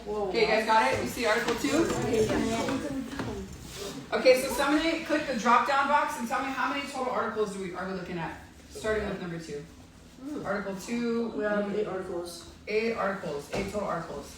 Okay, you guys got it? You see Article 2? Okay, so somebody click the drop-down box and tell me how many total articles are we looking at? Starting with number 2. Article 2. We have 8 articles. 8 articles. 8 total articles.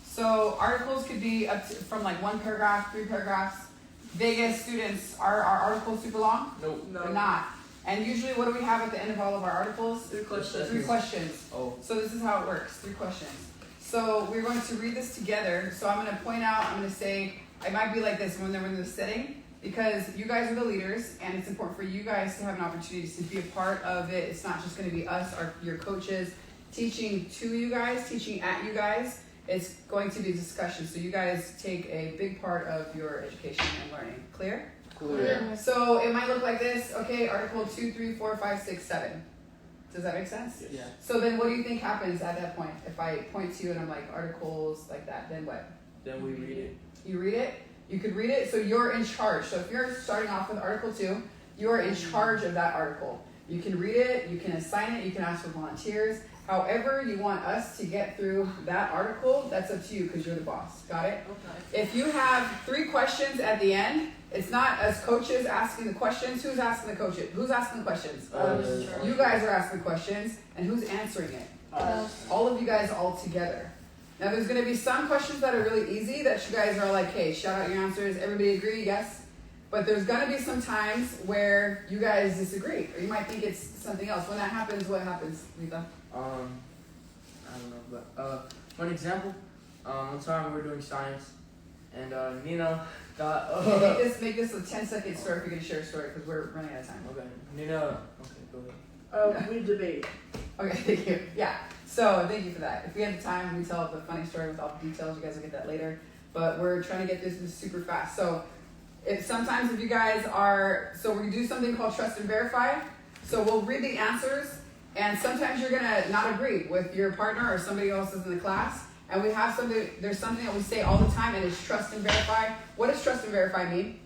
So articles could be up to, from like 1 paragraph, 3 paragraphs. Vegas students, are articles super long? Nope. No. They're not. And usually what do we have at the end of all of our articles? 3 questions. 3 questions. Oh. So this is how it works, 3 questions. So we're going to read this together. So I'm going to point out, I'm going to say, it might be like this when they're in the setting, because you guys are the leaders, and it's important for you guys to have an opportunity to be a part of it. It's not just going to be us, your coaches, teaching to you guys, teaching at you guys. It's going to be a discussion. So you guys take a big part of your education and learning. Clear? Clear. So it might look like this. Okay, Article 2, 3, 4, 5, 6, 7. Does that make sense? Yeah. So then what do you think happens at that point? If I point to you and I'm like, articles like that, then what? Then we read it. You read it? You could read it, so you're in charge. So if you're starting off with Article 2, you are in charge of that article. You can read it, you can assign it, you can ask for volunteers. However you want us to get through that article, that's up to you because you're the boss. Got it? Okay. If you have 3 questions at the end, it's not us coaches asking the questions. Who's asking the coaches? Who's asking the questions? You guys are asking the questions, and who's answering it? All of you guys all together. Now there's going to be some questions that are really easy that you guys are like, hey, shout out your answers. Everybody agree? Yes? But there's going to be some times where you guys disagree, or you might think it's something else. When that happens, what happens, Letha? I don't know, but for an example, one time we were doing science, and Nina got. Make this a 10-second story if you're going to share a story, because we're running out of time. Okay, Nina. Okay, go ahead. We debate. Okay, thank you. Yeah. So thank you for that. If we have the time, we tell the funny story with all the details. You guys will get that later. But we're trying to get this super fast. So sometimes if you guys are, so we do something called trust and verify. So we'll read the answers, and sometimes you're gonna not agree with your partner or somebody else is in the class. And we have something. There's something that we say all the time, and it's trust and verify. What does trust and verify mean?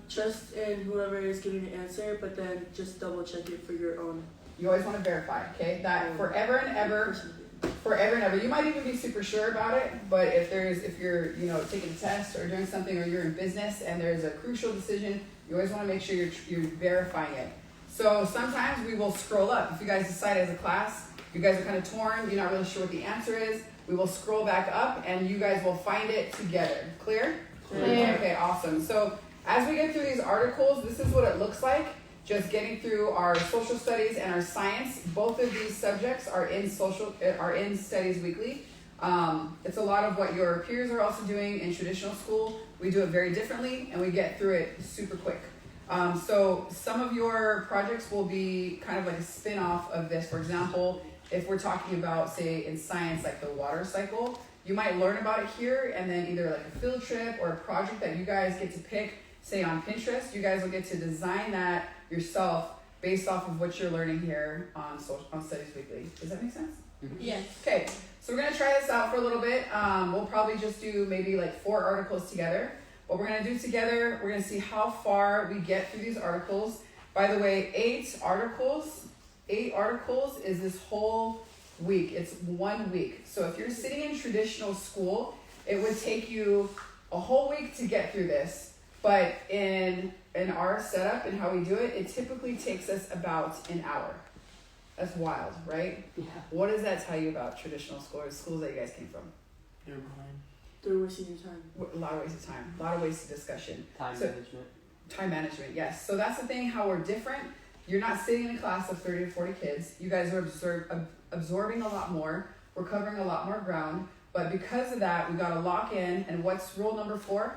Trust in whoever is giving the answer, but then just double check it for your own. You always want to verify, okay? That forever and ever. You might even be super sure about it, but if you're taking a test or doing something, or you're in business and there's a crucial decision, you always want to make sure you're verifying it. So sometimes we will scroll up. If you guys decide as a class, you guys are kind of torn, you're not really sure what the answer is, we will scroll back up and you guys will find it together. Clear? Clear. Okay, awesome. So as we get through these articles, this is what it looks like. Just getting through our social studies and our science. Both of these subjects are in Studies Weekly. It's a lot of what your peers are also doing in traditional school. We do it very differently, and we get through it super quick. So some of your projects will be kind of like a spin-off of this. For example, if we're talking about, say, in science, like the water cycle, you might learn about it here, and then either like a field trip or a project that you guys get to pick, say on Pinterest, you guys will get to design that yourself based off of what you're learning here on Studies Weekly. Does that make sense? Yes. Okay, so we're going to try this out for a little bit. We'll probably just do maybe like 4 articles together. What we're going to do together, we're going to see how far we get through these articles. By the way, 8 articles is this whole week. It's 1 week. So if you're sitting in traditional school, it would take you a whole week to get through this. But in our setup and how we do it, it typically takes us about an hour. That's wild, right? Yeah. What does that tell you about traditional schools that you guys came from? You're behind. They're wasting your time. A lot of waste of time, a lot of wasted discussion. Time management. Time management, yes. So that's the thing, how we're different. You're not sitting in a class of 30 to 40 kids. You guys are absorbing a lot more. We're covering a lot more ground. But because of that, we got to lock in. And what's rule number 4?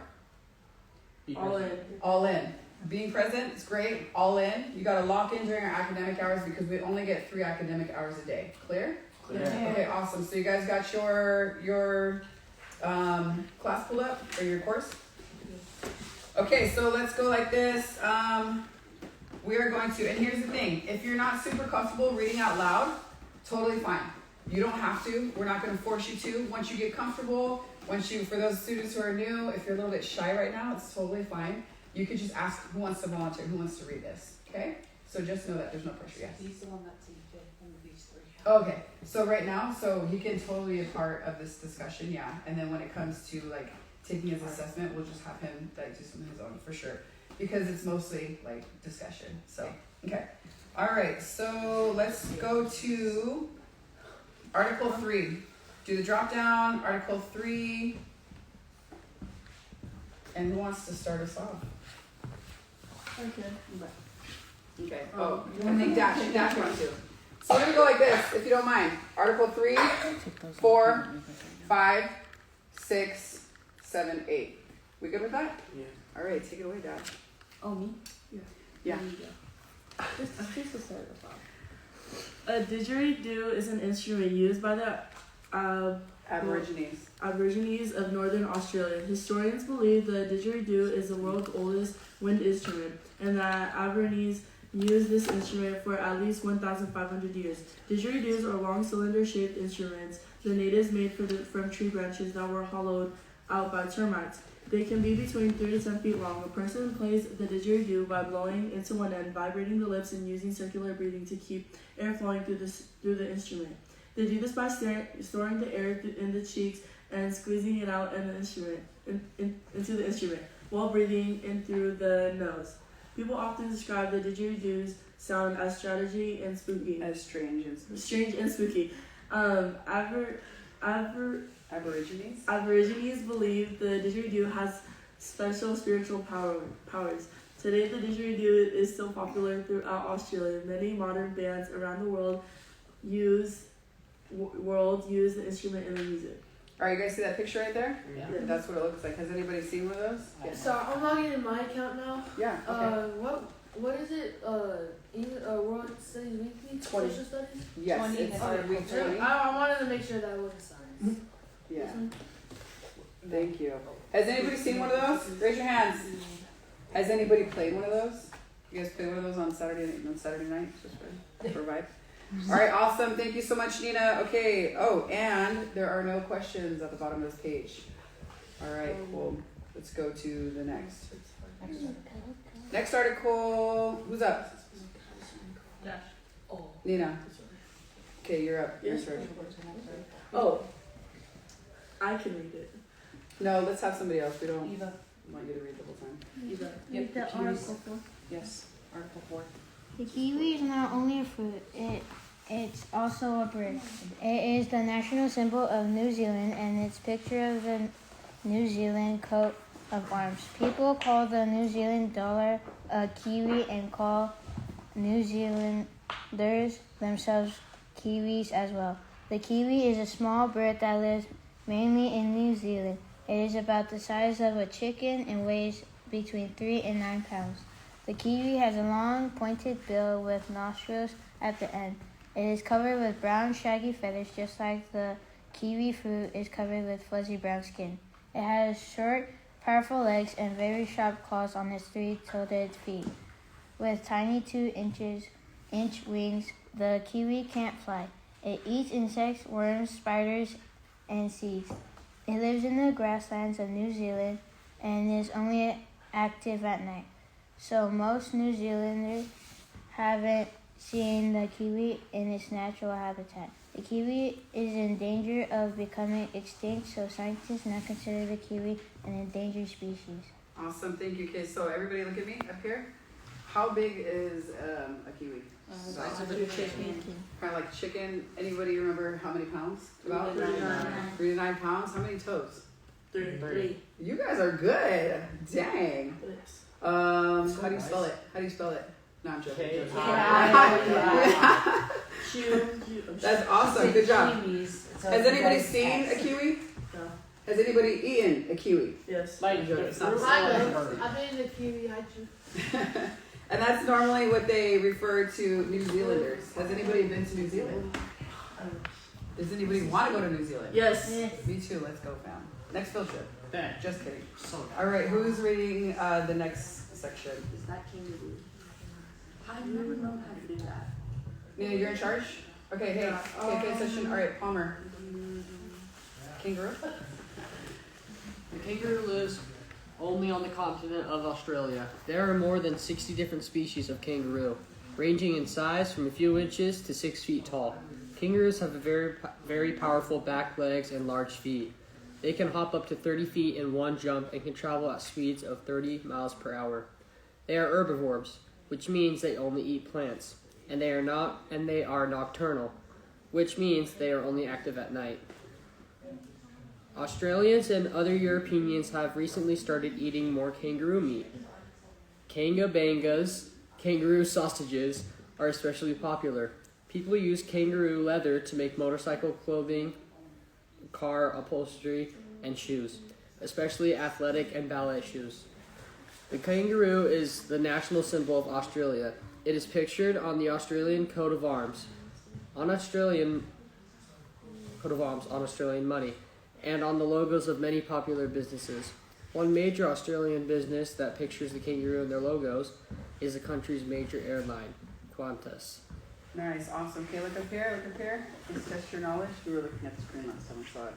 All in. All in. Being present is great. All in. You got to lock in during our academic hours because we only get 3 academic hours a day. Clear? Clear. Yeah. Okay, awesome. So you guys got your class pulled up or your course? Okay, so let's go like this. We are going to, and here's the thing. If you're not super comfortable reading out loud, totally fine. You don't have to. We're not going to force you to. Once you get comfortable, for those students who are new, if you're a little bit shy right now, it's totally fine. You could just ask who wants to volunteer, who wants to read this, okay? So just know that there's no pressure, yes. He's the one that's in fifth and these three. Okay, so right now, so he can totally be a part of this discussion, yeah. And then when it comes to like taking his assessment, we'll just have him like do some of his own for sure. Because it's mostly like discussion, so, okay. All right, so let's go to Article 3. Do the drop down, Article 3. And who wants to start us off? Okay. Oh, I think Dash wants to. So we're gonna go like this, if you don't mind. Article 3, 4, 5, 6, 7, 8. We good with that? Yeah. All right, take it away, Dash. Oh, me? Yeah. Just to start us off. A didgeridoo is an instrument used by the Aborigines of Northern Australia. Historians believe the didgeridoo is the world's oldest wind instrument, and that Aborigines used this instrument for at least 1,500 years. Didgeridoos are long cylinder-shaped instruments the natives made from tree branches that were hollowed out by termites. They can be between 3 to 10 feet long. A person plays the didgeridoo by blowing into one end, vibrating the lips, and using circular breathing to keep air flowing through the instrument. They do this by storing the air in the cheeks and squeezing it out in the instrument, into the instrument while breathing in through the nose. People often describe the didgeridoo's sound as strategy and spooky. As strange and spooky. Strange and spooky. Aborigines believe the didgeridoo has special spiritual powers. Today, the didgeridoo is still popular throughout Australia. Many modern bands around the world use the instrument in their music. All right, you guys see that picture right there? Yeah. That's what it looks like. Has anybody seen one of those? Yes. So I'm logging in my account now. Yeah, okay. What is it? World Studies Weekly? 20. Social Studies? Yes, 20 it's and week 20. I wanted to make sure that it wasn't science. Yeah, thank you. Has anybody seen one of those? Raise your hands. Has anybody played one of those? You guys play one of those on Saturday night, just for vibe? All right, awesome. Thank you so much, Nina. Okay. Oh, and there are no questions at the bottom of this page. All right, cool. Let's go to the next. Next article. Who's up? Dash. Oh. Nina. Okay, you're up. Yes. Your turn. Oh, I can read it. No, let's have somebody else. We don't Eva. want you to read the whole time. Eva. Yep. The Kiwis. article 4. Yes. Article 4. The kiwi is not only a fruit, it's also a bird. It is the national symbol of New Zealand and it's a picture of the New Zealand coat of arms. People call the New Zealand dollar a kiwi and call New Zealanders themselves kiwis as well. The kiwi is a small bird that lives mainly in New Zealand. It is about the size of a chicken and weighs between 3 and 9 pounds. The kiwi has a long, pointed bill with nostrils at the end. It is covered with brown, shaggy feathers, just like the kiwi fruit is covered with fuzzy brown skin. It has short, powerful legs and very sharp claws on its 3 toed feet. With tiny 2-inch wings, the kiwi can't fly. It eats insects, worms, spiders, and seeds. It lives in the grasslands of New Zealand and is only active at night. So most New Zealanders haven't seen the kiwi in its natural habitat. The kiwi is in danger of becoming extinct, so scientists now consider the kiwi an endangered species. Awesome, thank you. Okay, so everybody look at me up here. How big is a kiwi? Kind of like chicken. Anybody remember how many pounds? About 3 to 9 pounds. How many toes? 3. You guys are good. Dang. Yes. How do you spell it? How do you spell it? No, I'm joking. That's awesome. Good job. Has anybody seen a kiwi? No. Has anybody eaten a kiwi? Yes. I'm joking. It's not the I same. know. I've been in the kiwi haiku. And that's normally what they refer to New Zealanders. Has anybody been to New Zealand? Does anybody want to go to New Zealand? Yes. Me too. Let's go, fam. Next field trip. Thanks. Just kidding. All right, who's reading the next section? Is that kangaroo? I've never known how to do that. Nina, you're in charge? Okay, hey. Okay, pay attention. All right, Palmer. Kangaroo? The kangaroo lives only on the continent of Australia. There are more than 60 different species of kangaroo. ranging in size from a few inches to 6 feet tall. Kangaroos have a very powerful back legs and large feet. They can hop up to 30 feet in one jump and can travel at speeds of 30 miles per hour. They are herbivores, which means they only eat plants, and they are nocturnal, which means they are only active at night. Australians and other Europeans have recently started eating more kangaroo meat. Kangabangas, kangaroo sausages, are especially popular. People use kangaroo leather to make motorcycle clothing, car upholstery, and shoes, especially athletic and ballet shoes. The kangaroo is the national symbol of Australia. It is pictured on the Australian coat of arms, on Australian money, and on the logos of many popular businesses. One major Australian business that pictures the kangaroo in their logos is the country's major airline, Qantas. Nice, awesome. Okay, look up here, Let's test your knowledge. We were looking at the screen last time I saw it.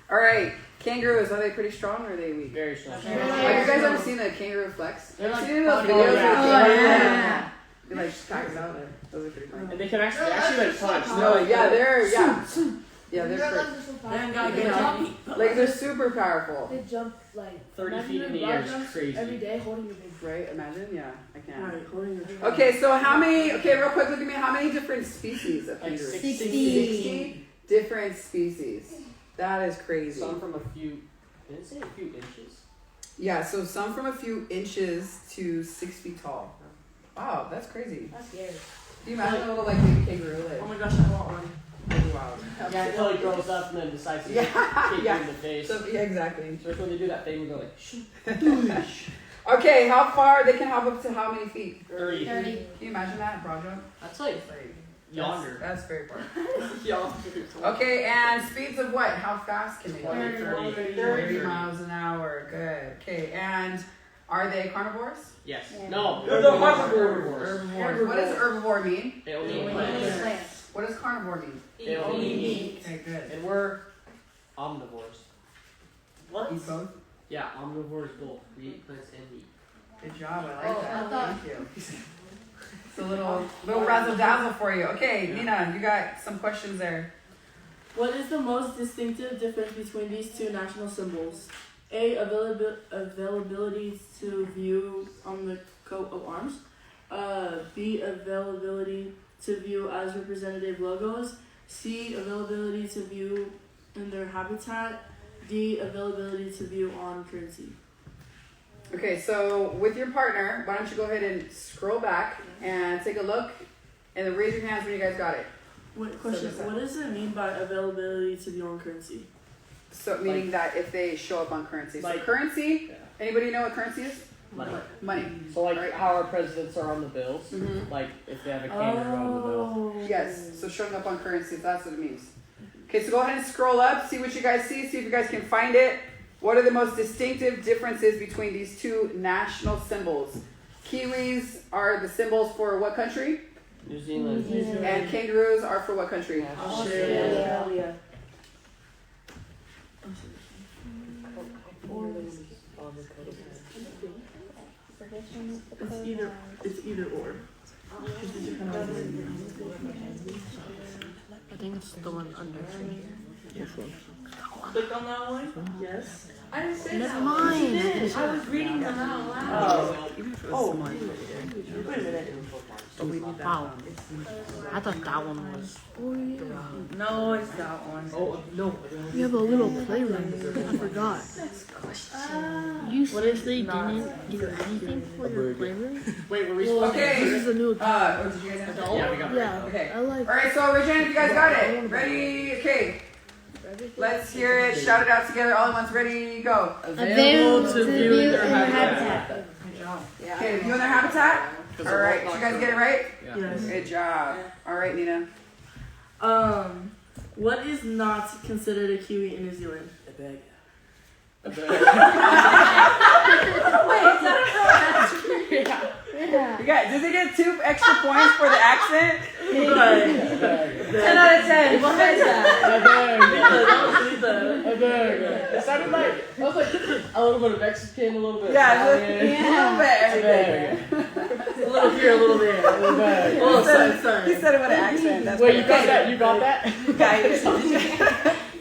All right, kangaroos, are they pretty strong or are they weak? Very strong. Have you guys ever seen the kangaroo flex? They're like seen those funny. videos? Yeah. They like stacks out. Those are pretty funny. And they can actually like punch. No, yeah, they're pretty. They ain't got good jump. Like they're super powerful. They jump like 30 imagine feet in the doing air broad is jumps crazy. every day holding your big. Right? Imagine, yeah, I can. Alright, holding your Okay, so how many? Okay, real quick, look at me. How many different species of Like kangaroos? 60. Different species. That is crazy. Some from a few. Did it say a few inches? Yeah, so some from a few inches to 6 feet tall. Wow, that's crazy. That's scary. Can you imagine a little like baby kangaroo? Like, Oh my gosh, I want one. wow. Yeah, until it grows up and then decides to Yeah, kick yeah. you in the face. So, yeah, exactly. So it's when they do that thing, we go like, shoot. Okay, how far? They can hop up to how many feet? 30. Can you imagine that? Broad jump? That's like yonder. That's very far. Yonder. Okay, and speeds of what? How fast can they go? 30. 30 miles an hour. Good. Okay, and are they carnivores? Yes. Yeah. No. They're the herbivores. Herbivores. What does herbivore mean? They only eat Plants. plants. What does carnivore mean? They only eat meat. Okay, good. And we're omnivores. Eat both? Yeah, omnivores both. We eat plants and meat. Good job. I like that. I thought- Thank you. It's a little razzle dazzle for you. Okay, Nina, you got some questions there. What is the most distinctive difference between these two national symbols? A. Availability to view on the coat of arms. B. Availability to view as representative logos. C. Availability to view in their habitat. D. Availability to view on currency. Okay, so with your partner, why don't you go ahead and scroll back and take a look, and then raise your hands when you guys got it. What question? What does it mean by availability to view on currency? So meaning that if they show up on currency. So Like- currency, anybody know what currency is? Money. Money. So like Right. how our presidents are on the bills. Mm-hmm. Like if they have a kangaroo on the bill. Yes, so showing up on currency, that's what it means. Okay, so go ahead and scroll up, see what you guys see if you guys can find it. What are the most distinctive differences between these two national symbols? Kiwis are the symbols for what country? New Zealand. And kangaroos are for what country? Australia. It's either or. I think it's the one under. Click on that one. Yes. I didn't say Never that. mind. I was reading them out loud. Oh my. Wait a minute. Wow. I thought that one was. No, it's that one. Oh no. We have a little playroom. I forgot. You said they didn't give you anything for your playroom? Wait, were we This Okay. is a new Did you guys have it? Yeah, we got it. Yeah, Okay. I like. Alright, so raise your hand if you guys got it. Ready? Okay. Let's hear it. Shout it out together all at once. Ready? Go. Available to view in their habitat. Okay, view in their habitat. Alright, did you guys get it right? Yes. Good job. Alright, Nina. What is not considered a kiwi in New Zealand? Yeah. You got, does it get 2 extra points for the accent? 10 out of 10. What is that? It sounded like I was like a little bit of Mexican, a little bit. Yeah, Italian. a little bit everything. A little here, a little there. Oh, sorry. He said it with an accent. That's Wait, you funny. got that? You got that? Guys,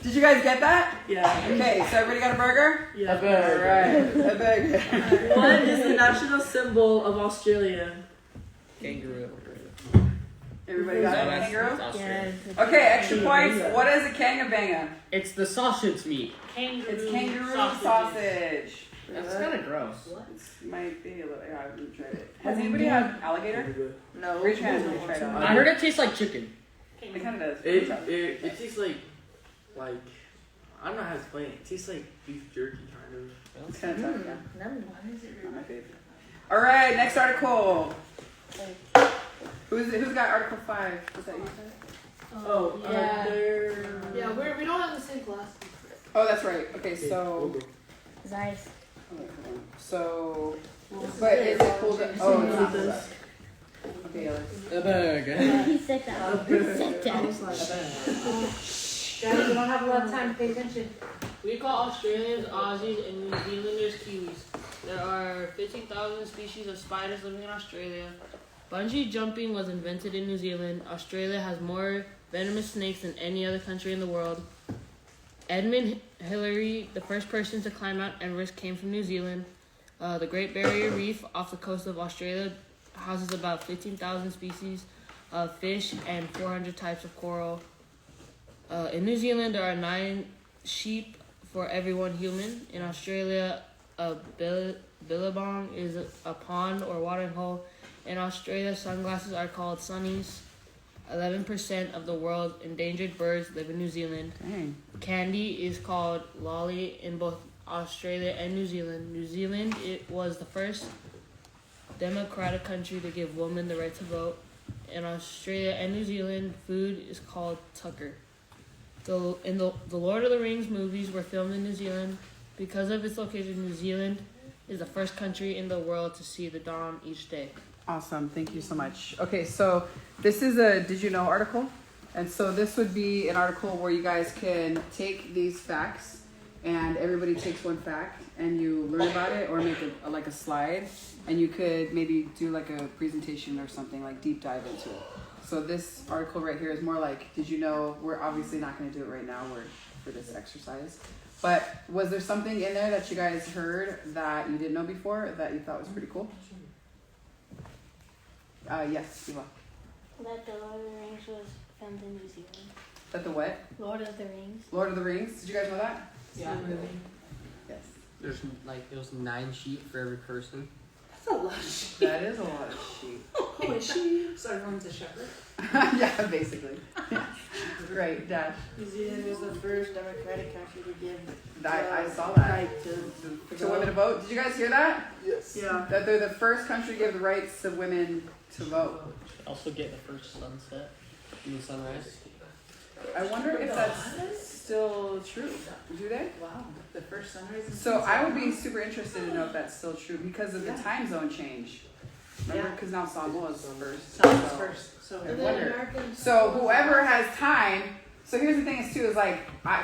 did you guys get that? Yeah. Okay, so everybody got a burger? Yeah. Alright, a burger. What is the national symbol of Australia? Kangaroo. Everybody got a kangaroo? Australia. Okay, extra points. What is a kangabanga? It's the sausage meat. It's kangaroo sausage. That's kind of gross. It might be a little. I haven't tried it. Has anybody had alligator? No. Raise your hand if you tried it. I heard it tastes like chicken. It kind of does. It tastes like I don't know how to explain it. It tastes like beef jerky kind of. It's kind of tough, yeah. No. Not my favorite. All right, next article. Who's got Article 5? Is that you? Oh, Yeah. there. Yeah, we don't have the same class. Oh, that's right. Okay, so. Nice. Hold on. So. But is it pulled up? Oh, it's not pulled up. Okay, Alex. A burger. He said that. He said that. Guys, we don't have a lot of time. Pay attention. We call Australians Aussies and New Zealanders Kiwis. There are 15,000 species of spiders living in Australia. Bungee jumping was invented in New Zealand. Australia has more venomous snakes than any other country in the world. Edmund Hillary, the first person to climb Mount Everest, came from New Zealand. The Great Barrier Reef off the coast of Australia houses about 15,000 species of fish and 400 types of coral. In New Zealand, there are 9 sheep for every 1 human. In Australia, a billabong is a pond or watering hole. In Australia, sunglasses are called sunnies. 11% of the world's endangered birds live in New Zealand. Dang. Candy is called lolly in both Australia and New Zealand. New Zealand, it was the first democratic country to give women the right to vote. In Australia and New Zealand, food is called tucker. The Lord of the Rings movies were filmed in New Zealand. Because of its location, New Zealand is the first country in the world to see the dawn each day. Awesome. Thank you so much. Okay, so this is a Did You Know article. And so this would be an article where you guys can take these facts and everybody takes one fact and you learn about it or make a slide and you could maybe do like a presentation or something, like deep dive into it. So this article right here is more like, did you know, we're obviously not going to do it right now for this exercise. But was there something in there that you guys heard that you didn't know before that you thought was pretty cool? Yes, Eva. That the Lord of the Rings was filmed in New Zealand. That the what? Lord of the Rings. Lord of the Rings. Did you guys know that? Yeah. Yes. There's it was 9 sheep for every person. That's a lot of sheep. That is a lot of sheep. Holy sheep. So everyone's a shepherd. Yeah, basically. Right, Dash. New Zealand was the first democratic country to give I saw that. right to To women to vote. Did you guys hear that? Yes. Yeah. That they're the first country to give the rights to women to vote. Also get the first sunset and the sunrise. I wonder if that's still true. Do they? Wow. The first sunrise. So I would be super interested to know if that's still true because of the time zone change. Remember, because now Samoa is first. Samoa's first. So I wonder. So whoever has time. So here's the thing is too is like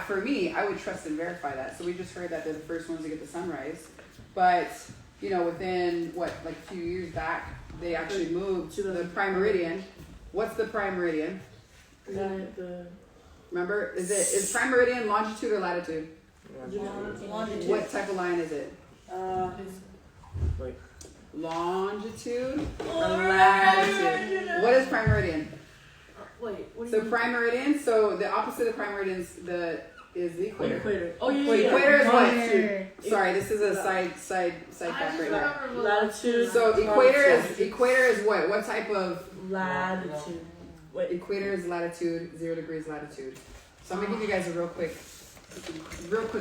for me I would trust and verify that. So we just heard that they're the first ones to get the sunrise, but within like a few years back they actually moved to the prime meridian. What's the prime meridian? Remember, is prime meridian longitude or latitude? longitude. What type of line is it? Wait. Longitude or latitude? What is prime meridian? Wait, what do So you mean? prime meridian. So the opposite of prime meridian is the equator. Equator. Oh yeah. Wait, yeah. equator is what? Longitude. Sorry, this is a side fact right now. Latitude. So equator is what? What type of latitude. Wait. equator is latitude? 0 degrees latitude. So I'm gonna give you guys a real quick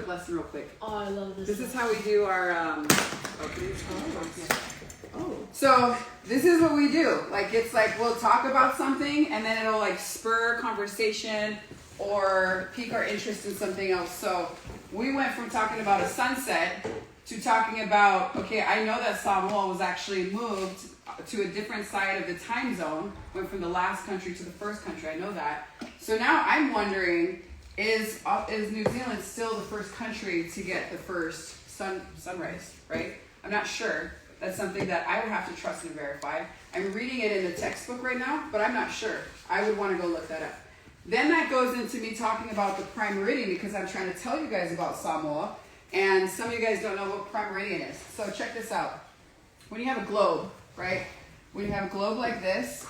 lesson, real quick. Oh, I love this. This is how we do our. So this is what we do. Like it's like we'll talk about something and then it'll like spur conversation or pique our interest in something else. So we went from talking about a sunset to talking about, okay, I know that Samoa was actually moved to a different side of the time zone, went from the last country to the first country. I know that. So now I'm wondering, is New Zealand still the first country to get the first sunrise, right? I'm not sure. That's something that I would have to trust and verify. I'm reading it in the textbook right now, but I'm not sure. I would want to go look that up. Then that goes into me talking about the prime meridian because I'm trying to tell you guys about Samoa. And some of you guys don't know what prime meridian is. So check this out. When you have a globe, right? When you have a globe like this,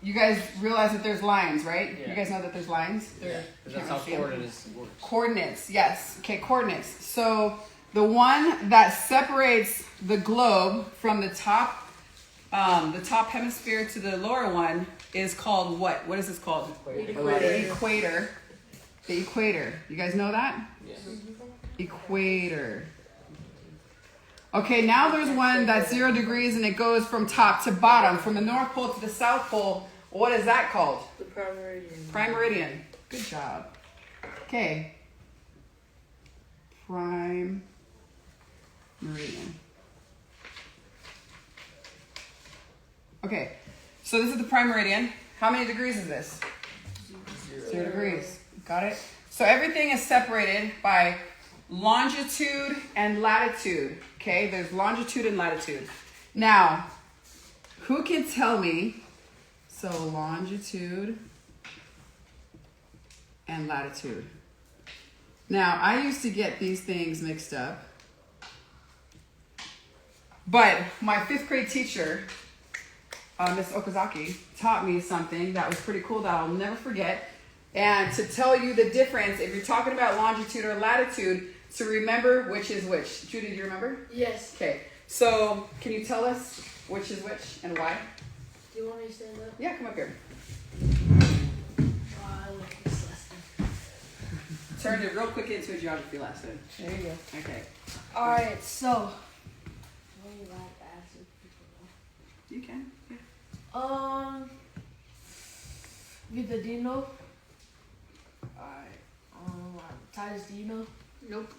you guys realize that there's lines, right? Yeah. You guys know that there's lines? Yeah, that's how coordinates works. Coordinates, yes. Okay, coordinates. So the one that separates the globe from the top hemisphere to the lower one is called what? What is this called? The equator. The equator. You guys know that? Yes. Equator. Okay, now there's one that's 0 degrees and it goes from top to bottom, from the North Pole to the South Pole. What is that called? The prime meridian. Prime meridian. Good job. Okay. Prime meridian. Okay, so this is the prime meridian. How many degrees is this? 0 degrees. Got it? So everything is separated by longitude and latitude. Okay, there's longitude and latitude. Now, who can tell me? So longitude and latitude. Now, I used to get these things mixed up, but my 5th grade teacher, Miss Okazaki, taught me something that was pretty cool that I'll never forget. And to tell you the difference, if you're talking about longitude or latitude, to remember which is which. Judy, do you remember? Yes. Okay, so can you tell us which is which and why? Do you want me to stand up? Yeah, come up here. I like this lesson. Turned it real quick into a geography lesson. There you go. Okay, Alright, so. What do you like to ask people? you can. Vida, do you know? Alright, Titus, do you know? Nope.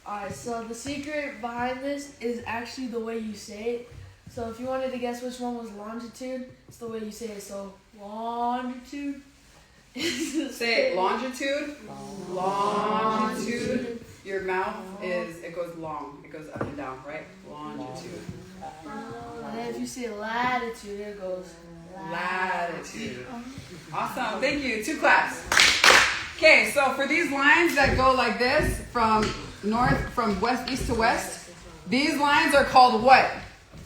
Alright, so the secret behind this is actually the way you say it. So if you wanted to guess which one was longitude, it's the way you say it. So longitude. Say it, longitude. Longitude. Your mouth it goes long. It goes up and down, right? Longitude. And then if you say latitude, it goes Latitude. Awesome. Thank you. 2 claps. Okay, so for these lines that go like this, from east to west, these lines are called what?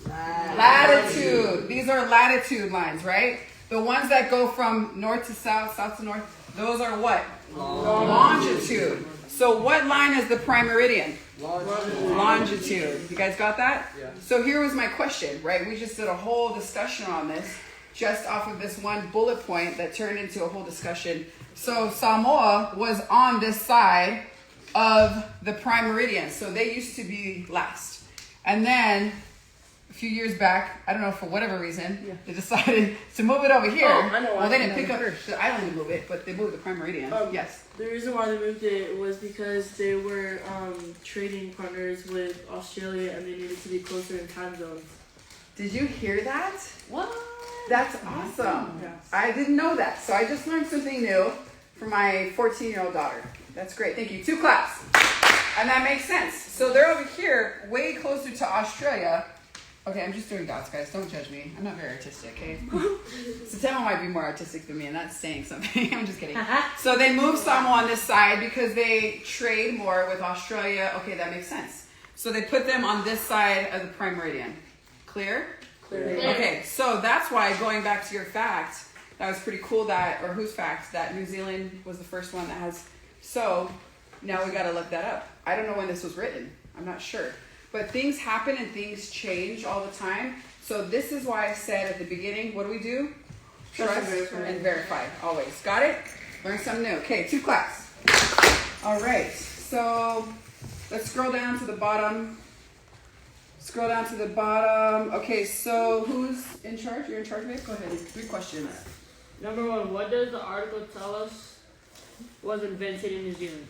Latitude. These are latitude lines, right? The ones that go from north to south, south to north, those are what? Longitude. So what line is the prime meridian? Longitude. You guys got that? Yeah. So here was my question, right? We just did a whole discussion on this just off of this one bullet point that turned into a whole discussion. So Samoa was on this side of the prime meridian. So they used to be last. And then a few years back, I don't know, for whatever reason, they decided to move it over here. Oh, I know why. Well, they didn't pick up the island and move it, but they moved the prime meridian. Yes. The reason why they moved it was because they were trading partners with Australia and they needed to be closer in time zones. Did you hear that? What? That's awesome. Yes. I didn't know that. So I just learned something new for my 14-year-old daughter. That's great. Thank you. 2 claps. And that makes sense. So they're over here, way closer to Australia. Okay, I'm just doing dots, guys. Don't judge me. I'm not very artistic, okay? Satema might be more artistic than me, and that's saying something. I'm just kidding. So they moved Samoa on this side because they trade more with Australia. Okay, that makes sense. So they put them on this side of the prime meridian. Clear? Clear. Okay, so that's why, going back to your fact, that was pretty cool that, or whose fact, that New Zealand was the first one that has. So now we got to look that up. I don't know when this was written. I'm not sure. But things happen and things change all the time. So this is why I said at the beginning, what do? Trust and verify, always. Got it? Learn something new. Okay, 2 claps. All right, so let's scroll down to the bottom. Scroll down to the bottom. Okay, so who's in charge? You're in charge, babe? Go ahead. 3 questions. Number 1, what does the article tell us was invented in New Zealand?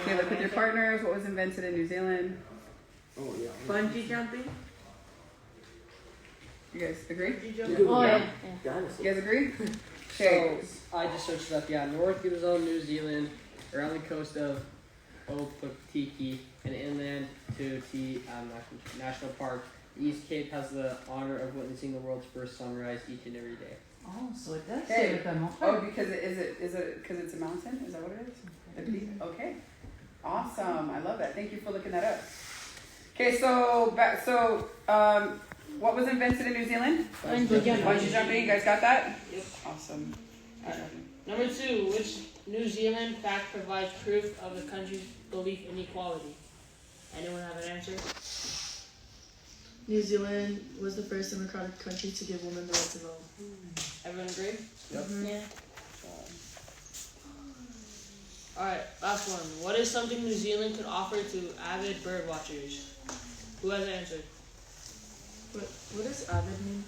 Okay, look with your partners. What was invented in New Zealand? Oh, yeah. Bungee jumping? You guys agree? Oh, yeah. You guys agree? Okay. So I just searched it up. Yeah, North New Zealand, around the coast of Okotiki, and inland to National Park. The East Cape has the honor of witnessing the world's first sunrise each and every day. Oh, so it does Okay. stay with them. Okay. Oh, because is it because it's a mountain? Is that what it is? I believe. Okay. Awesome. I love that. Thank you for looking that up. Okay, so what was invented in New Zealand? Bungee jumping. You guys got that? Yep. Awesome. Number 2, which New Zealand fact provides proof of the country's belief in equality? Anyone have an answer? New Zealand was the first democratic country to give women the right to vote. Everyone agree? Yep. Yeah. Alright, last one. What is something New Zealand could offer to avid bird watchers? Who has an answer? What does avid mean?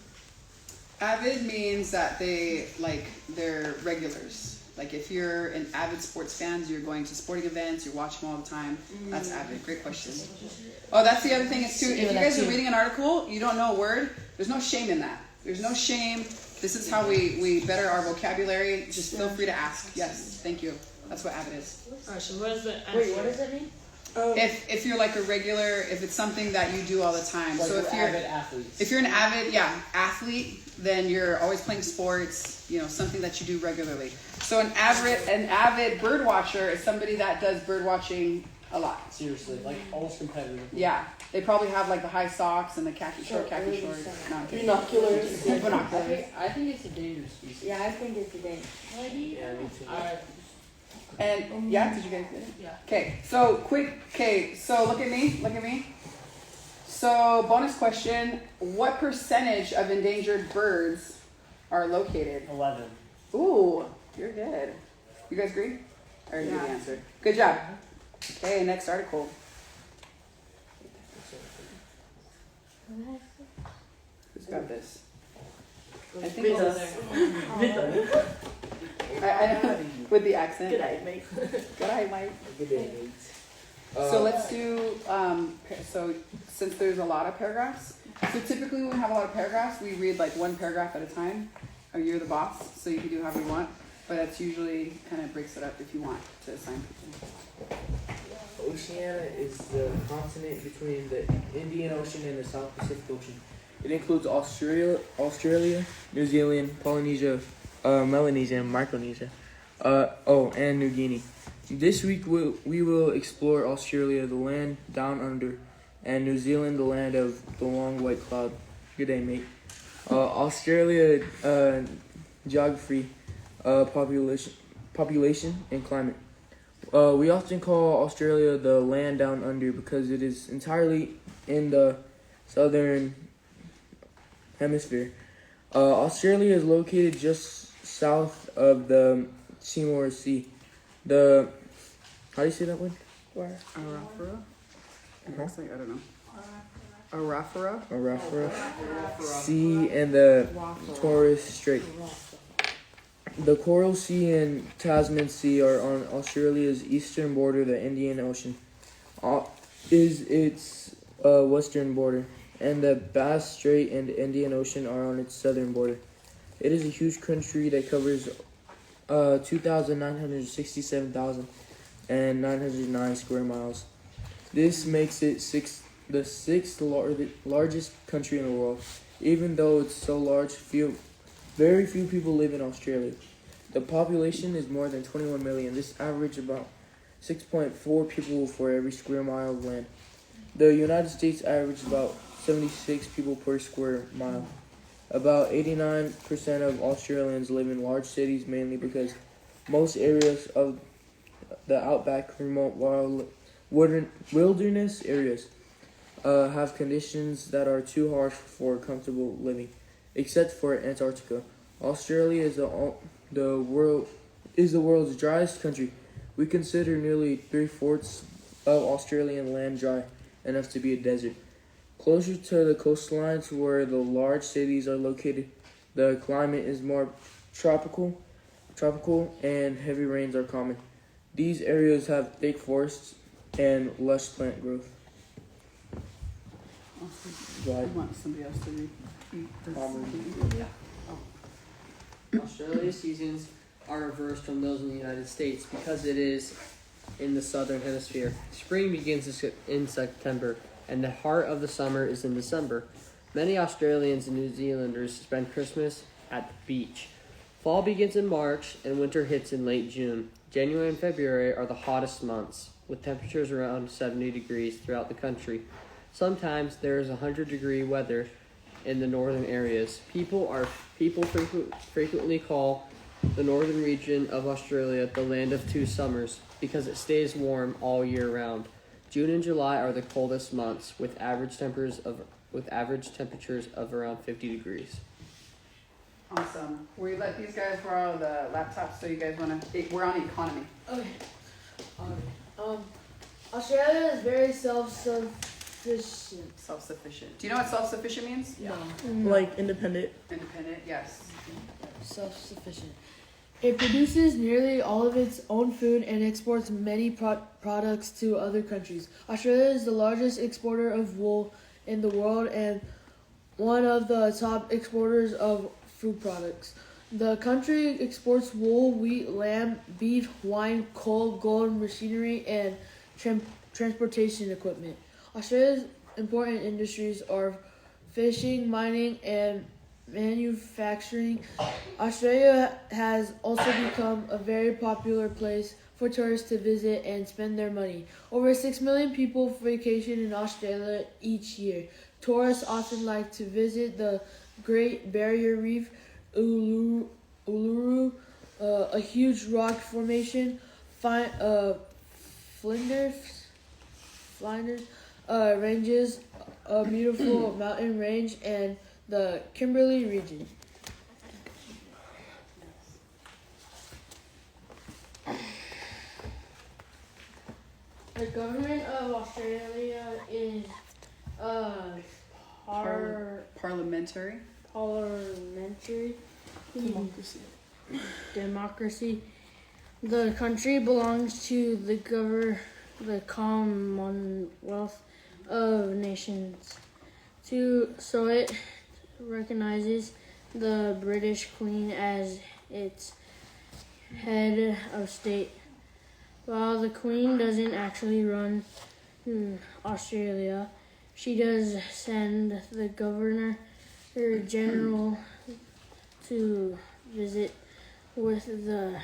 Avid means that they're regulars. Like if you're an avid sports fan, you're going to sporting events, you're watching them all the time. That's avid. Great question. Oh, that's the other thing is too. If you guys are reading an article, you don't know a word, there's no shame in that. There's no shame. This is how we better our vocabulary. Just feel free to ask. Yes, thank you. That's what avid is. Alright, so what is the answer? Wait, what does that mean? If you're like a regular, if it's something that you do all the time. Like so if you're avid athletes. If you're an avid, athlete, then you're always playing sports, something that you do regularly. So an avid bird watcher is somebody that does bird watching a lot. Seriously, like almost competitive. Yeah. They probably have like the high socks and the khaki shorts. No, I'm kidding. Binoculars. Binoculars. I think it's a dangerous species. Yeah, I think it's a day. Yeah, me too. Alright. And did you guys get it? Yeah. Okay, so look at me. So bonus question, what percentage of endangered birds are located? 11. Ooh, you're good. You guys agree? I already knew the answer. Good job. Okay, next article. Who's got this? I think With it's with the accent. Good night, mate. Good eye, Mike. Good day, mate. So let's do, so since there's a lot of paragraphs, so typically when we have a lot of paragraphs, we read like one paragraph at a time. Or you're the boss, so you can do however you want. But that's usually kind of breaks it up if you want to assign people. Oceania is the continent between the Indian Ocean and the South Pacific Ocean. It includes Australia, New Zealand, Polynesia, Melanesia, and Micronesia. And New Guinea. This week we will explore Australia, the land down under, and New Zealand, the land of the long white cloud. Good day, mate. Australia, geography, population, and climate. We often call Australia the land down under because it is entirely in the southern hemisphere. Australia is located just south of the Timor Sea. How do you say that word? Where? Arafura? I don't know. Arafura Sea and the Torres Strait. The Coral Sea and Tasman Sea are on Australia's eastern border. The Indian Ocean is its western border, and the Bass Strait and Indian Ocean are on its southern border. It is a huge country that covers 2,967,909 square miles. This makes it the sixth largest country in the world. Even though it's so large, very few people live in Australia. The population is more than 21 million. This average about 6.4 people for every square mile of land. The United States average about 76 people per square mile. About 89% of Australians live in large cities, mainly because most areas of the outback, remote wilderness areas have conditions that are too harsh for comfortable living, except for Antarctica. Australia is the world's driest country. We consider nearly 3/4 of Australian land dry, enough to be a desert. Closer to the coastlines where the large cities are located, the climate is more tropical and heavy rains are common. These areas have thick forests and lush plant growth. Go I ahead. want somebody else to read. Australia's seasons are reversed from those in the United States because it is in the southern hemisphere. Spring begins in September, and the heart of the summer is in December. Many Australians and New Zealanders spend Christmas at the beach. Fall begins in March, and winter hits in late June. January and February are the hottest months, with temperatures around 70 degrees throughout the country. Sometimes there is 100-degree weather in the northern areas. People frequently call the northern region of Australia the land of two summers because it stays warm all year round. June and July are the coldest months, with average temperatures of around 50 degrees. Awesome. We let these guys borrow the laptops, so you guys want to. We're on economy. Okay. Australia is very self-sufficient. Self-sufficient. Do you know what self-sufficient means? No. Like independent. Independent. Yes. Self-sufficient. It produces nearly all of its own food and exports many products to other countries. Australia is the largest exporter of wool in the world and one of the top exporters of food products. The country exports wool, wheat, lamb, beef, wine, coal, gold, machinery, and transportation equipment. Australia's important industries are fishing, mining, and manufacturing. Australia has also become a very popular place for tourists to visit and spend their money. Over 6 million people vacation in Australia each year. Tourists often like to visit the Great Barrier Reef, Uluru, a huge rock formation, Flinders ranges, a beautiful mountain range, and the Kimberley region. The government of Australia is Parliamentary. Democracy. The country belongs to the Commonwealth of Nations. So it recognizes the British Queen as its head of state. While the Queen doesn't actually run Australia, she does send the Governor General to visit with the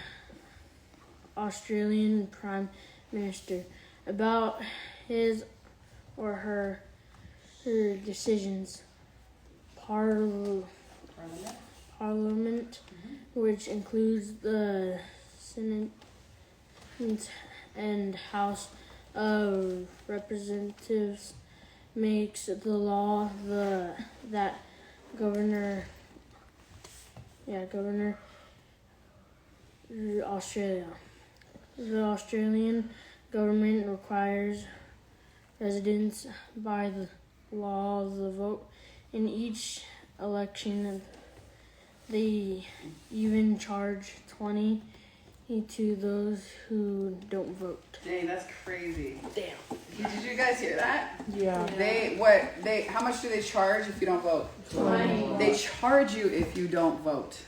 Australian Prime Minister about his or her decisions. Parliament, which includes the Senate and House of Representatives, makes the law that Governor Australia. The Australian government requires residents by the law the vote in each election. They even charge 20 to those who don't vote. Dang, that's crazy. Damn. Did you guys hear that? Yeah. How much do they charge if you don't vote? 20. They charge you if you don't vote.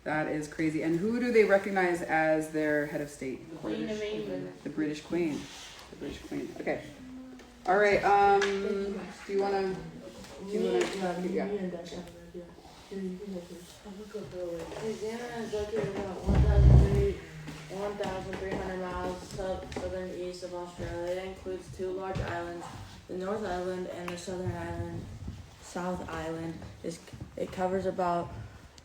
That is crazy. And who do they recognize as their head of state? The Queen of England. The British Queen. The British Queen. Okay. All right. Do you wanna? Yeah. Louisiana is located about 1,300 miles southern east of Australia. It includes two large islands, the North Island and the South Island. It covers about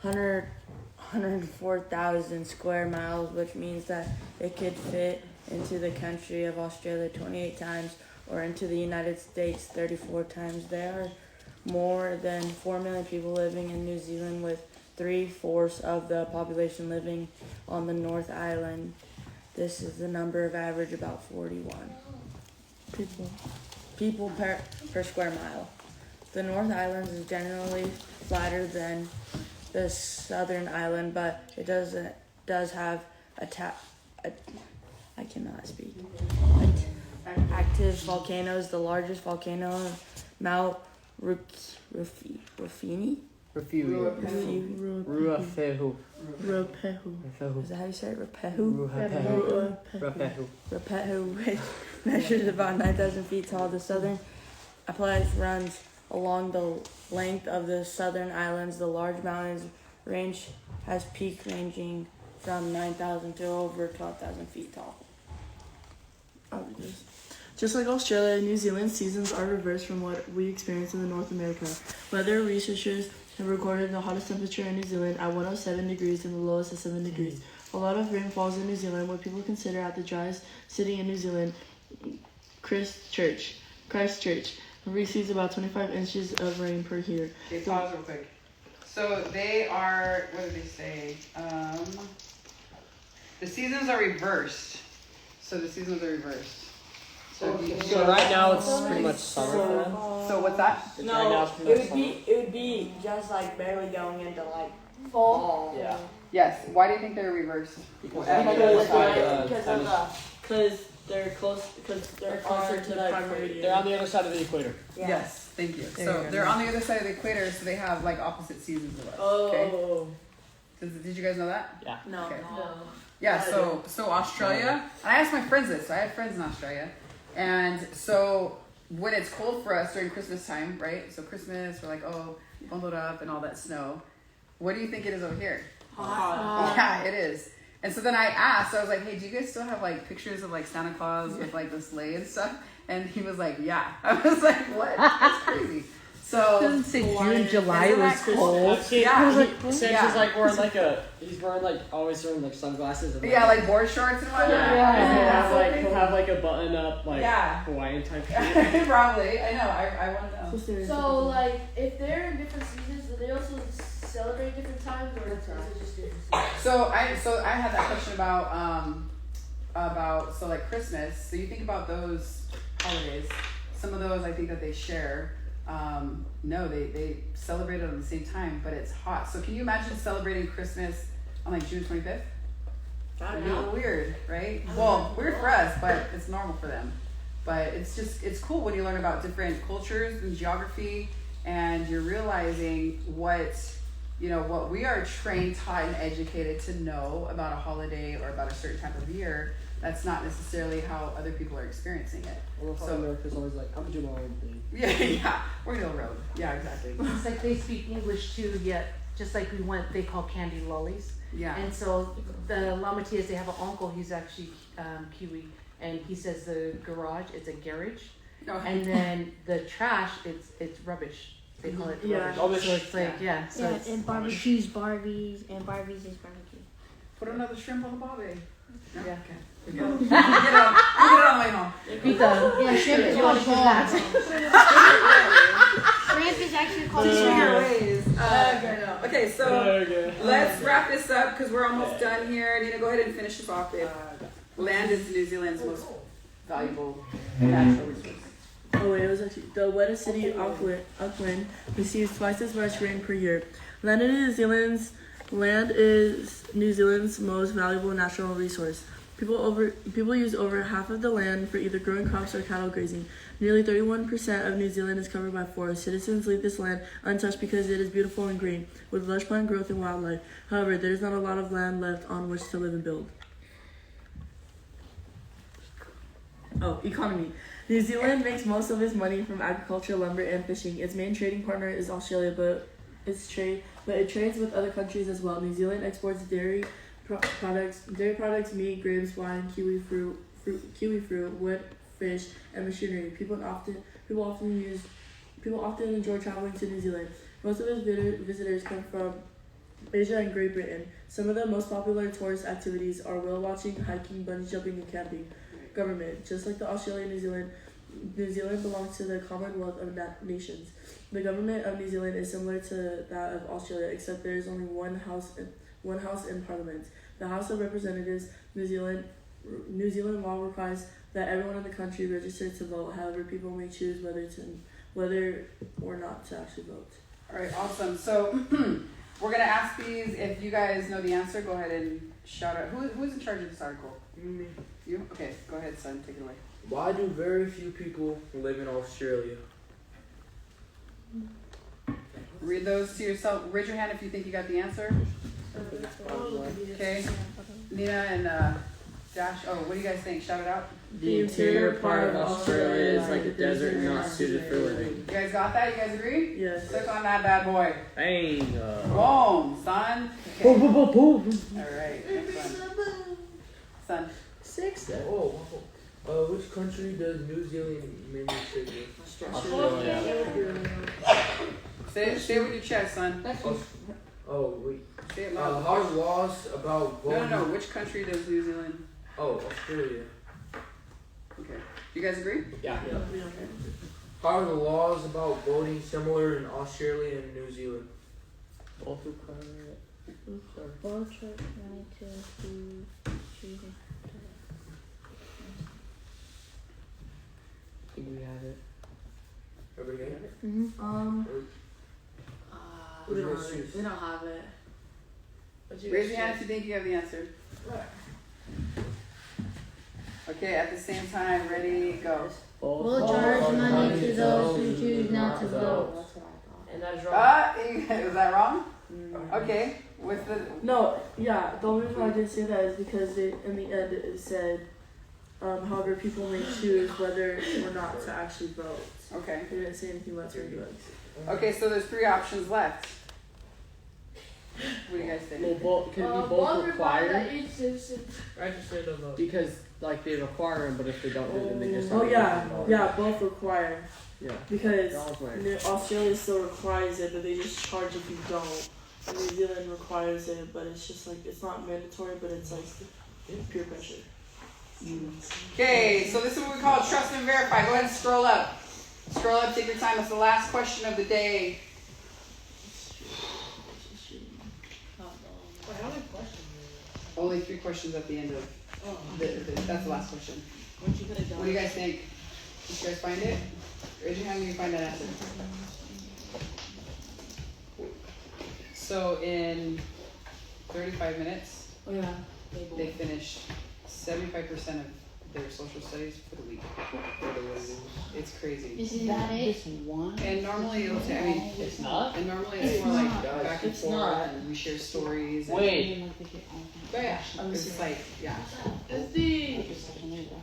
104,000 square miles, which means that it could fit into the country of Australia 28 times or into the United States 34 times. There are more than 4 million people living in New Zealand, with 3/4 of the population living on the North Island. This is the number of average about 41 people per square mile. The North Island is generally flatter than the Southern Island, but it does have active volcanoes. The largest volcano, Mount Ruffini, Refuge. Ruafehu. Repehu. Is that how you say it? Repehu? Ruafehu. Repehu, which measures about 9,000 feet tall. The southern appellation runs along the length of the southern islands. The large mountains range has peaks ranging from 9,000 to over 12,000 feet tall. Just like Australia, New Zealand seasons are reversed from what we experience in North America. Weather researchers have recorded the hottest temperature in New Zealand at 107 degrees and the lowest at 7 degrees. A lot of rain falls in New Zealand, what people consider at the driest city in New Zealand, Christchurch, receives about 25 inches of rain per year. Okay, pause real quick. So they are, what did they say? The seasons are reversed. So the seasons are reversed. So, So right now it's pretty much summer for them. so what's that? Right now it's pretty much summer. it would be just like barely going into like fall. Yeah. Yes. Why do you think they're reversed? Because they're close. Because they're closer to the primary. They're on the other side of the equator. Yes. Thank you. So they're on the other side of the equator, so they have like opposite seasons of us. Okay. Did you guys know that? Yeah. No. Okay. No. Yeah, so Australia, and I asked my friends this, so I have friends in Australia, and so when it's cold for us during Christmas time, right, so Christmas, we're like, oh, bundled up and all that snow, what do you think it is over here? Hot. Yeah, it is. And so then I asked, I was like, hey, do you guys still have like pictures of like Santa Claus with like the sleigh and stuff? And he was like, yeah. I was like, what? That's crazy. So Doesn't say June, July was cold. Yeah, I was like, yeah. is like wearing like he's wearing like always wearing like sunglasses and Yeah, like board shorts and whatnot. Yeah. He'll have like a button up like Hawaiian type shirt. Probably. I know. I want to know. So, like, if they're in different seasons, do they also celebrate different times, or is it just different seasons? So I had that question about so like Christmas. So you think about those holidays. Some of those I think that they share. No, they celebrate it on the same time, but it's hot. So can you imagine celebrating Christmas on like June 25th? It'd be a little weird, right? Well, weird for us, but it's normal for them. But it's cool when you learn about different cultures and geography, and you're realizing what we are trained, taught, and educated to know about a holiday or about a certain time of year. That's not necessarily how other people are experiencing it. So America's always like, I'm doing my own thing. Yeah, we're middle road. Yeah, exactly. It's like they speak English too, yet just like we went, they call candy lollies. Yeah. And so the Lamatias, they have an uncle, he's actually Kiwi, and he says the garage, it's a garage. Okay. And then the trash, it's rubbish. They call it rubbish. So it's like, so it's and barbecues Barbies, and Barbies is barbecue. Put another shrimp on the barbie. No? Yeah. Okay. We get it on the way home. Yeah, shrimp is called balls. Shrimp is actually called balls. Okay, so let's wrap this up because we're almost done here. Nina, go ahead and finish this off, babe. Land is New Zealand's most valuable natural resource. Oh wait, it was actually the wettest city, Auckland, receives twice as much rain per year. Land is New Zealand's most valuable natural resource. People use over half of the land for either growing crops or cattle grazing. Nearly 31% of New Zealand is covered by forest. Citizens leave this land untouched because it is beautiful and green, with lush plant growth and wildlife. However, there is not a lot of land left on which to live and build. Oh, economy. New Zealand makes most of its money from agriculture, lumber, and fishing. Its main trading partner is Australia, but it trades with other countries as well. New Zealand exports dairy products, meat, grapes, wine, kiwi fruit, wood, fish, and machinery. People often enjoy traveling to New Zealand. Most of its visitors come from Asia and Great Britain. Some of the most popular tourist activities are whale watching, hiking, bungee jumping, and camping. Government. Just like the Australia and New Zealand belongs to the Commonwealth of Nations. The government of New Zealand is similar to that of Australia, except there is only one house in Parliament. The House of Representatives. New Zealand law requires that everyone in the country register to vote. However, people may choose whether or not to actually vote. All right, awesome. So we're gonna ask these. If you guys know the answer, go ahead and shout out. Who's in charge of this article? Me. You? Okay, go ahead, son. Take it away. Why do very few people live in Australia? Read those to yourself. Raise your hand if you think you got the answer. Okay. Nina and Dash. Oh, what do you guys think? Shout it out. The interior part of Australia is like a desert and not suited for living. You guys got that? You guys agree? Yes. Click on that bad boy. Bang! Boom, son. Okay. Boom, boom, boom, boom. All right. Next one. Son. 6. Oh, which country does New Zealand mainly trade with? Australia. Say it with your chest, son. Oh, wait. Say it loud. How are laws about voting? No. Which country does New Zealand? Oh, Australia. Okay. You guys agree? Yeah. How are the laws about voting similar in Australia and New Zealand? Both require it. I think we have it. Everybody got it? We don't have it. We don't have it. Raise your hand if you think you have the answer. Okay, at the same time, ready, go. We'll charge money to those who choose not to vote. And that is wrong. Is that wrong? Okay, with the No, yeah. The only reason why I didn't say that is because in the end it said, however, people may choose whether or not to actually vote. okay. They didn't say anything about turn drugs. Okay, so there's 3 options left. What do you guys think? Well, could it be both required? Register to vote. Because like they require them, but if they don't do it, then they just. Oh yeah, both require. Yeah. Because That was right. Australia still requires it, but they just charge if you don't. And New Zealand requires it, but it's just like it's not mandatory, but it's like peer pressure. Okay, so this is what we call trust and verify. Go ahead and scroll up. Scroll up, take your time. It's the last question of the day. Wait, how many questions? Only 3 questions at the end of that's the last question. What you could have done? What do you guys think? Did you guys find it? Raise your hand when you find that answer. So in 35 minutes, Oh yeah. they finished 75% of their social studies for the week. It's crazy. Isn't that it? And normally it'll take, I mean, It's not. and normally it's more like not. back and It's forth not. and we share stories. And, Wait. but yeah, it's like, yeah. It's the.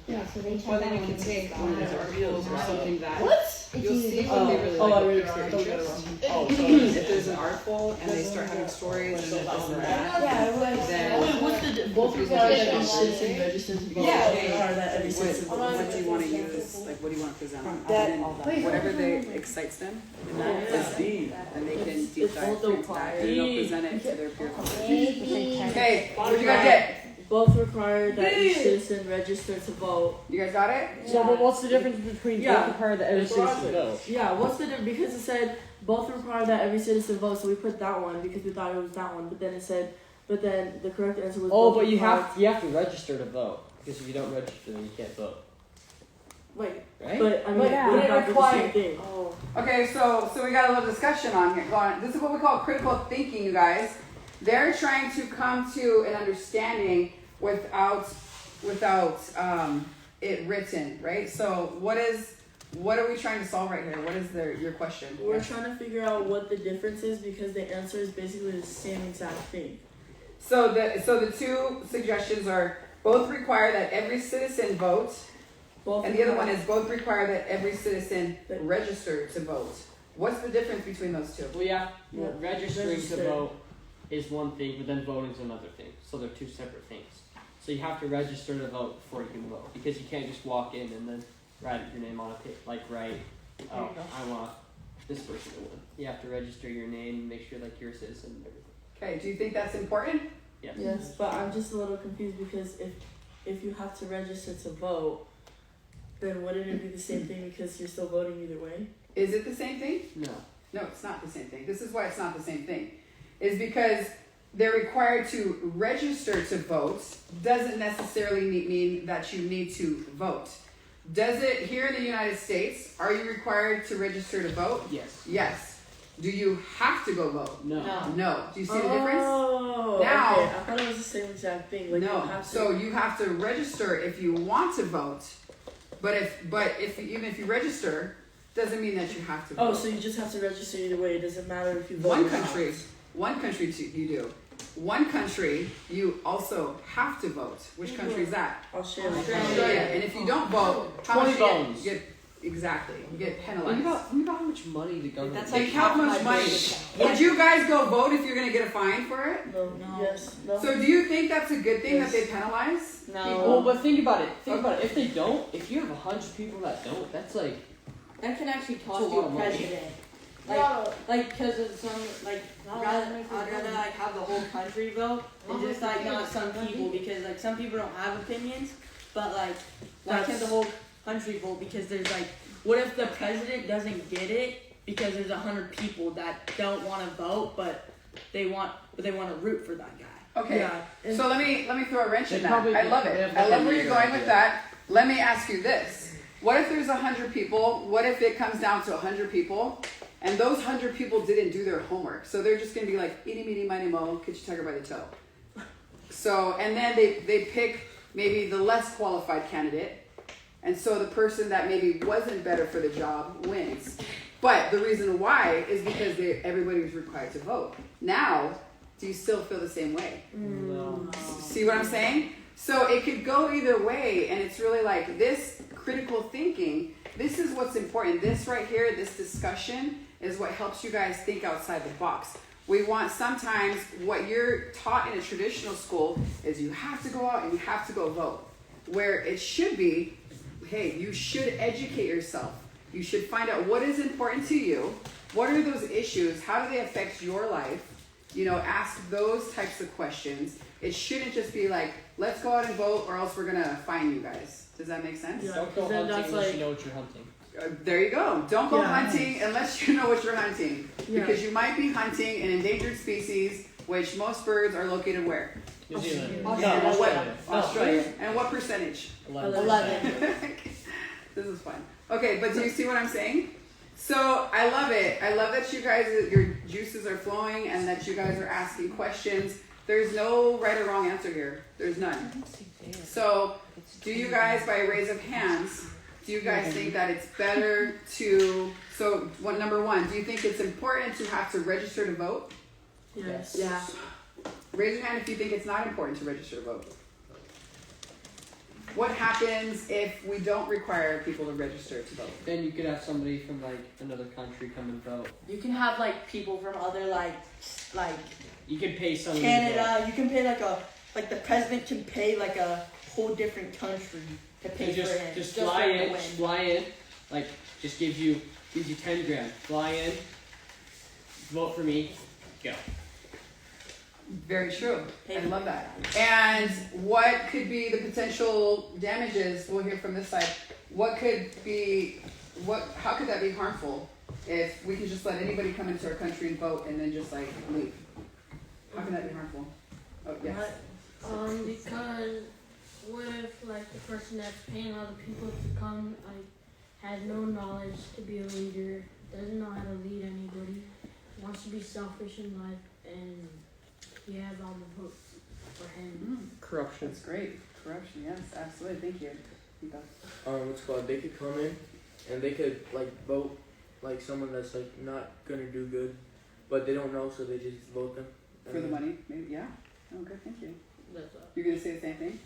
Yeah, so they Well, then you can take one of these articles or something that you'll see Oh, when they really I like read piques their it wrong. interest. Oh, so If there's an article and they start having stories and this and that, then Wait, what's the both require that every citizen registers to vote? Yeah. Require that every citizen what votes. do you want to use? Like, what do you want to present? And then whatever they excites them, and that is then they can deep It's dive both into that and they'll present it to their peer group. Maybe. Okay, what you guys get? Both require that each citizen register to vote. You guys got it? So, but what's the difference between Yeah. both require that every That's what I citizen said. vote? Yeah, what's the difference? Because it said both require that every citizen vote, so we put that one because we thought it was that one. But then it said, but then the correct answer was. Oh, both but you require- have to register to vote because if you don't register, then you can't vote, Wait, right? but I mean, But yeah, we it thought it was the require- same thing. Oh. Okay, so we got a little discussion on here. Go on. This is what we call critical thinking, you guys. They're trying to come to an understanding without it written, right? So what are we trying to solve right here? What is your question? We're trying to figure out what the difference is because the answer is basically the same exact thing. So the 2 suggestions are both require that every citizen vote, Both and the other require- one is both require that every citizen register to vote. What's the difference between those 2? Well, yeah. Yeah. Registering Register. to vote is one thing, but then voting is another thing. So they're 2 separate things. So you have to register to vote before you can vote because you can't just walk in and then write your name on a paper. Like write, oh, I want this person to win. You have to register your name and make sure like you're a citizen and everything. Okay, do you think that's important? Yes. Yes, but I'm just a little confused because if you have to register to vote, then wouldn't it be the same thing because you're still voting either way? Is it the same thing? No. No, it's not the same thing. This is why it's not the same thing. Is because they're required to register to vote doesn't necessarily mean that you need to vote. Does it here in the United States, are you required to register to vote? Yes. Yes. Do you have to go vote? No. No. Do you see the difference? Oh, Now- okay. I thought it was the same exact thing. Like you No. have to. So you have to register if you want to vote. But if even if you register, doesn't mean that you have to vote. Oh, so you just have to register either way. It doesn't matter if you vote. One country you do. One country you also have to vote. Which country is that? Australia. And if you don't vote, how much you get? Exactly, you get penalized. Think about how much money the government. That's Think like how half much my money. pay. Would you guys go vote if you're gonna get a fine for it? No. Yes. No. So do you think that's a good thing that they penalize? No. people? Well, but think about it. If they don't, if you have 100 people that don't, that's like That can actually That's cost a you lot a of money. president. Like, because of some, like, I'd rather, like, have the whole country vote and just, like, not some people, because, like, some people don't have opinions, but, like, why can't the whole country vote? Because there's, like, what if the president doesn't get it because there's 100 people that don't want to vote, but they want to root for that guy? Okay. Yeah. So let me throw a wrench in They that. probably- I love they it. have I love like where a you're leader going with idea. that. Let me ask you this. What if there's 100 people? What if it comes down to 100 people and those 100 people didn't do their homework? So they're just going to be like, eeny, meeny, miny, mo, catch your tiger by the toe. So, and then they pick maybe the less qualified candidate. And so the person that maybe wasn't better for the job wins. But the reason why is because everybody was required to vote. Now, do you still feel the same way? no. See what I'm saying? So it could go either way, and it's really like this critical thinking. This is what's important. This right here, this discussion is what helps you guys think outside the box. We want sometimes what you're taught in a traditional school is you have to go out and you have to go vote. Where it should be, hey, you should educate yourself. You should find out what is important to you. What are those issues? How do they affect your life? You know, ask those types of questions. It shouldn't just be like, let's go out and vote or else we're going to fine you guys. Does that make sense? Yeah. Don't go Then hunting that's unless like- you know what you're hunting. There you go. Don't go Yeah. hunting unless you know what you're hunting. Yeah. Because you might be hunting an endangered species, which most birds are located where? New Zealand. Australia. No, what? Australia. Australia. And what percentage? 11. This is fun. Okay, but do you see what I'm saying? So I love it. I love that you guys, your juices are flowing and that you guys are asking questions. There's no right or wrong answer here. There's none. So do you guys, by a raise of hands, do you guys think that it's better to, so number one, do you think it's important to have to register to vote? Yes. Yeah. Raise your hand if you think it's not important to register to vote. What happens if we don't require people to register to vote? Then you could have somebody from like another country come and vote. You can have, like, people from other, like You could pay somebody. Canada. You can pay, like the president can pay, like, a whole different country to pay To for him. just for fly him to in, win. fly in, like just gives you 10 grand. Fly in, vote for me, go. Very true. I love that. And what could be the potential damages? We'll hear from this side. What could be, how could that be harmful if we could just let anybody come into our country and vote and then just like leave? How can that be harmful? Oh, yes. Because what if like the person that's paying all the people to come like has no knowledge to be a leader, doesn't know how to lead anybody, wants to be selfish in life, and he has all the votes for him. Corruption. That's great. Corruption, yes, absolutely. Thank you. What's it called? They could come in and they could like vote like someone that's like not gonna do good, but they don't know, so they just vote them. For the money, maybe, yeah. Oh, good, thank you. That's all. You're gonna say the same thing?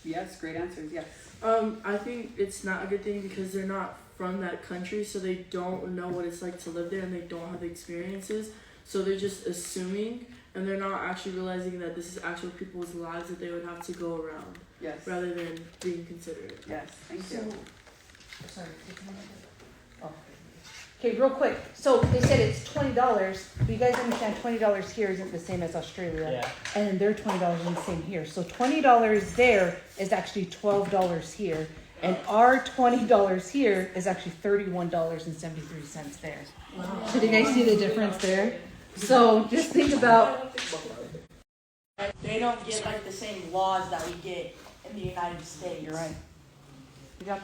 Yes, great answers, yes. I think it's not a good thing because they're not from that country, so they don't know what it's like to live there and they don't have the experiences. So they're just assuming and they're not actually realizing that this is actual people's lives that they would have to go around Yes, rather than being considerate. yes, thank you. Sorry. Okay, real quick. So they said it's $20, but you guys understand $20 here isn't the same as Australia. Yeah. And their $20 isn't the same here. So $20 there is actually $12 here. And our $20 here is actually $31.73 there. So do you guys see the difference there? So just think about, They don't get like the same laws that we get in the United States. you're right. We got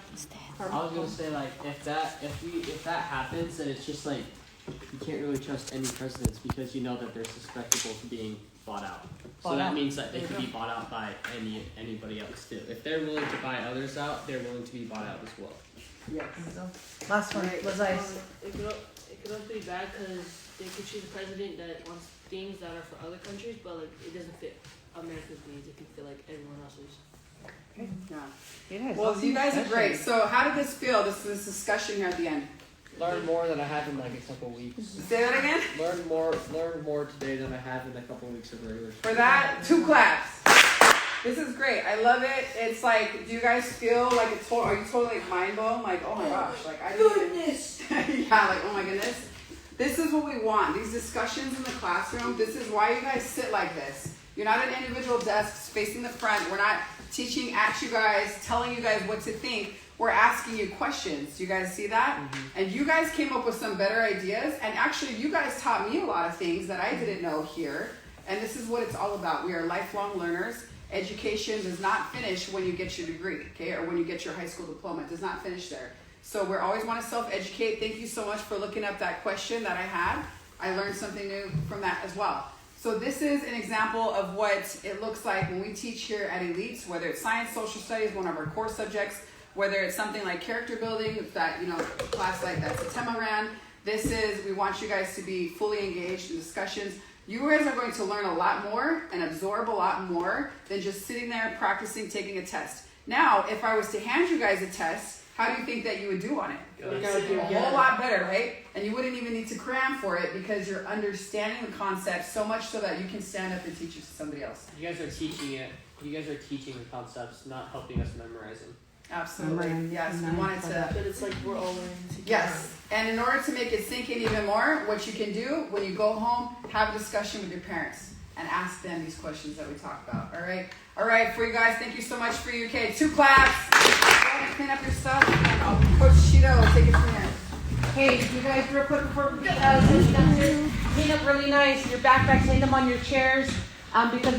I was gonna say like if that happens, then it's just like you can't really trust any presidents because you know that they're susceptible to being bought out. So Bought that out. means that they could be bought out by anybody else too. If they're willing to buy others out, they're willing to be bought out as well. Yes. Last one was ice. It could also be bad because they could choose a president that wants things that are for other countries, but like it doesn't fit America's needs. It can fit like everyone else's. Yeah. Well, you guys are great. So how did this feel, this discussion here at the end? Learn more than I have in like a couple weeks. Say that again? Learn more today than I have in a couple weeks of regular school. For that, 2 claps. This is great. I love it. It's like, do you guys feel like it's are you totally like mind blown? Like, oh my gosh, like I didn't even, yeah, like oh my goodness. This is what we want. These discussions in the classroom. This is why you guys sit like this. You're not at individual desks facing the front. We're not teaching at you guys, telling you guys what to think. We're asking you questions. Do you guys see that? Mm-hmm. And you guys came up with some better ideas. And actually, you guys taught me a lot of things that I didn't know here. And this is what it's all about. We are lifelong learners. Education does not finish when you get your degree, okay, or when you get your high school diploma. It does not finish there. So we always want to self-educate. Thank you so much for looking up that question that I had. I learned something new from that as well. So this is an example of what it looks like when we teach here at Elites, whether it's science, social studies, one of our core subjects, whether it's something like character building, that, you know, class like that Satema ran. This is, we want you guys to be fully engaged in discussions. You guys are going to learn a lot more and absorb a lot more than just sitting there practicing taking a test. Now, if I was to hand you guys a test, how do you think that you would do on it? Good. A whole lot better, right? And you wouldn't even need to cram for it because you're understanding the concept so much so that you can stand up and teach it to somebody else. You guys are teaching it. You guys are teaching the concepts, not helping us memorize them. Absolutely. Yes, we wanted to. But it's like we're all learning together. Yes, and in order to make it sink in even more, what you can do when you go home, have a discussion with your parents and ask them these questions that we talked about. All right, for you guys, thank you so much for you. Okay, 2 claps. Go ahead and clean up your stuff, and Coach Cheeto will take it from here. Hey, you guys, real quick before we clean up really nice. Your backpacks, lay them on your chairs because we